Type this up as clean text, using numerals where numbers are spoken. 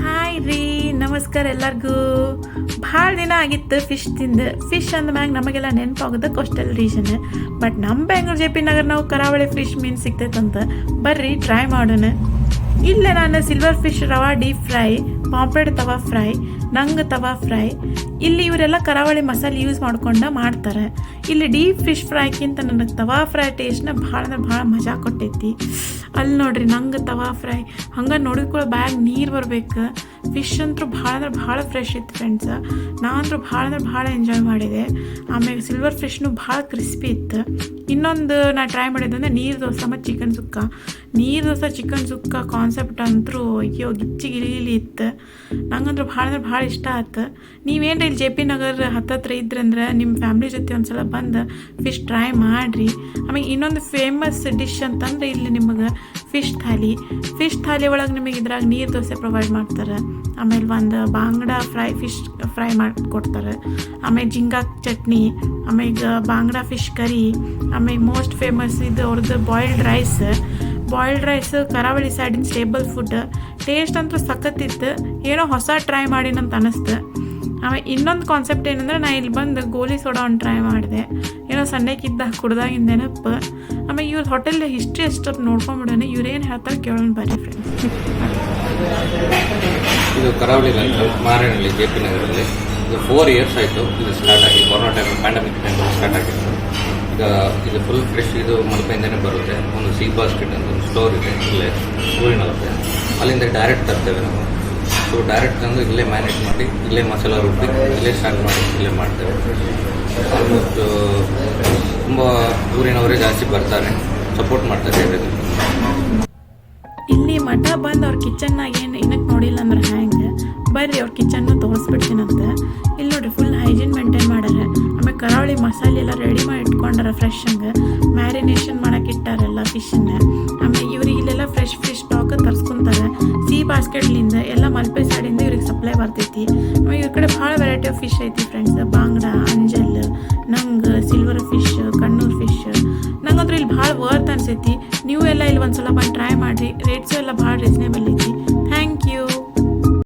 Hi ರೀ, ನಮಸ್ಕಾರ ಎಲ್ಲರಿಗೂ. ಭಾಳ ದಿನ ಆಗಿತ್ತು ಫಿಶ್ ತಿಂದು. ಫಿಶ್ ಅಂದ್ಮ್ಯಾಗ ನಮಗೆಲ್ಲ ನೆನಪಾಗೋದು ಕೋಸ್ಟಲ್ ರೀಜನ್. ಬಟ್ ನಮ್ಮ ಬೆಂಗಳೂರು JP ನಗರ ನಾವು ಕರಾವಳಿ ಫಿಶ್ ಮೀನು ಸಿಗ್ತೈತಂತ ಬರ್ರಿ ಟ್ರೈ ಮಾಡೋಣ. ಇಲ್ಲೇ ನಾನು ಸಿಲ್ವರ್ ಫಿಶ್ ರವಾ ಡೀಪ್ ಫ್ರೈ, ಪಾಂಪ್ಲೆಟ್ ತವಾ ಫ್ರೈ, ನಂಗ್ ತವಾ ಫ್ರೈ, ಇಲ್ಲಿ ಇವರೆಲ್ಲ ಕರಾವಳಿ ಮಸಾಲೆ ಯೂಸ್ ಮಾಡ್ಕೊಂಡು ಮಾಡ್ತಾರೆ. ಇಲ್ಲಿ ಡೀಪ್ ಫಿಶ್ ಫ್ರೈಕ್ಕಿಂತ ನನಗೆ ತವಾ ಫ್ರೈ ಟೇಸ್ಟ್ನ ಭಾಳ ಅಂದ್ರೆ ಭಾಳ ಮಜಾ ಕೊಟ್ಟೈತಿ. ಅಲ್ಲಿ ನೋಡ್ರಿ ನಂಗೆ ತವಾ ಫ್ರೈ ಹಂಗೆ ನೋಡಿದ್ಕೊಳ್ಳೋ ಬ್ಯಾಗ್ ನೀರು ಬರ್ಬೇಕು. ಫಿಶ್ ಅಂತೂ ಭಾಳ ಅಂದ್ರೆ ಭಾಳ ಫ್ರೆಶ್ ಇತ್ತು ಫ್ರೆಂಡ್ಸ್. ನಾನಂತೂ ಭಾಳ ಅಂದ್ರೆ ಭಾಳ ಎಂಜಾಯ್ ಮಾಡಿದೆ. ಆಮೇಲೆ ಸಿಲ್ವರ್ ಫಿಶ್ನು ಭಾಳ ಕ್ರಿಸ್ಪಿ ಇತ್ತು. ಇನ್ನೊಂದು ನಾ ಟ್ರೈ ಮಾಡಿದ್ದಂದ್ರೆ ನೀರು ದೋಸೆ ಮತ್ತು ಚಿಕನ್ ಸುಕ್ಕ. ನೀರು ದೋಸೆ ಚಿಕನ್ ಸುಕ್ಕ ಕಾನ್ಸೆಪ್ಟ್ ಅಂತೂ ಅಯ್ಯೋ ಗಿಚ್ಚಿ ಗಿಲಿ ಇತ್ತು. ನಂಗಂದ್ರೆ ಭಾಳ ಅಂದ್ರೆ ಭಾಳ ಇಷ್ಟ ಆಯ್ತು. ನೀವೇನು ಇಲ್ಲಿ JP ನಗರ ಹತ್ತತ್ರ ಇದ್ರಂದ್ರೆ ನಿಮ್ಮ ಫ್ಯಾಮ್ಲಿ ಜೊತೆ ಒಂದು ಸಲ ಬಂದು ಫಿಶ್ ಟ್ರೈ ಮಾಡಿರಿ. ಆಮೇಲೆ ಇನ್ನೊಂದು ಫೇಮಸ್ ಡಿಶ್ ಅಂತಂದ್ರೆ ಇಲ್ಲಿ ನಿಮಗೆ ಫಿಶ್ ಥಾಲಿ ಒಳಗೆ ನಿಮಗೆ ಇದ್ರಾಗ ನೀರು ದೋಸೆ ಪ್ರೊವೈಡ್ ಮಾಡ್ತಾರೆ. ಆಮೇಲೆ ಒಂದು ಬಾಂಗ್ಡಾ ಫಿಶ್ ಫ್ರೈ ಮಾಡಿಕೊಡ್ತಾರೆ. ಆಮೇಲೆ ಜಿಂಗಾ ಚಟ್ನಿ, ಆಮೇಲೆ ಬಾಂಗ್ಡಾ ಫಿಶ್ ಕರಿ, ಆಮೇಲೆ ಮೋಸ್ಟ್ ಫೇಮಸ್ ಇದು ಅವ್ರದ್ದು ಬಾಯ್ಲ್ಡ್ ರೈಸ್ ಕರಾವಳಿ ಸೈಡಿನ ಸ್ಟೇಬಲ್ ಫುಡ್. ಟೇಸ್ಟ್ ಅಂತೂ ಸಖತ್ತಿತ್ತು. ಏನೋ ಹೊಸ ಟ್ರೈ ಮಾಡಿನಂತ ಅನ್ನಿಸ್ತು. ಆಮೇಲೆ ಇನ್ನೊಂದು ಕಾನ್ಸೆಪ್ಟ್ ಏನಂದ್ರೆ ನಾ ಇಲ್ಲಿ ಬಂದು ಗೋಲಿ ಸೋಡಾ ಒಂದು ಟ್ರೈ ಮಾಡಿದೆ. ಏನೋ ಸಣ್ಣಕ್ಕಿದ್ದಾಗ ಕುಡ್ದಾಗಿಂದ ನೆನಪು. ಆಮೇಲೆ ಇವ್ರ ಹೋಟೆಲ್ ಹಿಸ್ಟ್ರಿ ಎಷ್ಟೊತ್ತು ನೋಡ್ಕೊಂಬಿಡೋಣ. ಇವ್ರೇನು ಹೇಳ್ತಾರೆ ಕೇಳೋಣ ಬರ್ರಿ ಫ್ರೆಂಡ್ಸ್. ಇದು ಕರಾವಳಿ ಮಾರೇನಹಳ್ಳಿ JP ನಗರಲ್ಲಿ ಇದು 4 years ಆಯಿತು. ಇದು ಸ್ಟಾರ್ಟ್ ಆಗಿ ಕೊರೋನಾ ಟೈಮ್ ಪ್ಯಾಂಡಮಿಕ್ ಟೈಮಲ್ಲಿ ಸ್ಟಾರ್ಟ್ ಆಗಿತ್ತು. ಈಗ ಇದು ಫುಲ್ ಫ್ರೆಶ್. ಇದು ಮಲ್ಪೆಯಿಂದನೇ ಬರುತ್ತೆ. ಒಂದು ಸೀ ಬಾಸ್ಕೆಟ್ ಅಂತ ಒಂದು ಸ್ಟೋರ್ ಇದೆ ಇಲ್ಲೇ ಊರಿನಲ್ಲೇ. ಅಲ್ಲಿಂದ ಡೈರೆಕ್ಟ್ ತರ್ತೇವೆ ನಾವು. ಸೊ ಡೈರೆಕ್ಟ್ ತಂದು ಇಲ್ಲೇ ಮ್ಯಾನೇಜ್ ಮಾಡಿ ಇಲ್ಲೇ ಮಸಾಲ ರುಬ್ಬಿ ಇಲ್ಲೇ ಸ್ಟಾರ್ಟ್ ಮಾಡಿ ಇಲ್ಲೇ ಮಾಡ್ತೇವೆ. ಆಲ್ಮೋಸ್ಟ್ ತುಂಬ ಊರಿನವರೇ ಜಾಸ್ತಿ ಬರ್ತಾರೆ, ಸಪೋರ್ಟ್ ಮಾಡ್ತಾರೆ. ಇಲ್ಲಿ ಮಠ ಬಂದು ಅವ್ರ ಕಿಚನ್ನಾಗ ಏನು ಏನಕ್ಕೆ ನೋಡಿಲ್ಲ ಅಂದ್ರೆ ಹ್ಯಾಂಗೆ ಬರ್ರಿ ಅವ್ರ ಕಿಚನ್ನು ತೋರಿಸ್ಬಿಡ್ತೀನಂತ. ಇಲ್ಲಿ ನೋಡಿರಿ ಫುಲ್ ಹೈಜೀನ್ ಮೇಂಟೈನ್ ಮಾಡ್ಯಾರ. ಆಮೇಲೆ ಕರಾವಳಿ ಮಸಾಲೆ ಎಲ್ಲ ರೆಡಿ ಮಾಡಿ ಇಟ್ಕೊಂಡಾರ. ಫ್ರೆಶ್ ಹಂಗೆ ಮ್ಯಾರಿನೇಷನ್ ಮಾಡಕ್ಕೆ ಇಟ್ಟಾರಲ್ಲ ಫಿಶನ್ನ. ಆಮೇಲೆ ಇವ್ರಿಗೆ ಇಲ್ಲೆಲ್ಲ ಫ್ರೆಶ್ ಫಿಶ್ ಸ್ಟಾಕ್ ತರಿಸ್ಕೊಂತಾರೆ. ಸೀ ಬಾಸ್ಕೆಟ್ಲಿಂದ ಎಲ್ಲ ಮಲ್ಪೆ ಸೈಡಿಂದ ಇವ್ರಿಗೆ ಸಪ್ಲೈ ಬರ್ತೈತಿ. ಆಮೇಲೆ ಇವ್ರ ಕಡೆ ಭಾಳ ವೆರೈಟಿ ಆಫ್ ಫಿಶ್ ಐತಿ ಫ್ರೆಂಡ್ಸ್. ಬಾಂಗ್ಡಾ, ಅಂಜಲ್, ನಂಗೆ, ಸಿಲ್ವರ್ ಫಿಶ್, ಕಣ್ಣೂರು ಫಿಶ್. ನಂಗಂದ್ರೆ ಇಲ್ಲಿ ಭಾಳ ವರ್ತ್ ಅನ್ಸೈತಿ. ನೀವು ಎಲ್ಲ ಇಲ್ಲಿ ಒಂದ್ಸಲ ಬಂದು ಟ್ರೈ ಮಾಡಿರಿ. ರೇಟ್ಸು ಎಲ್ಲ ಭಾಳ ರೀಸನೇಬಲ್ ಐತಿ.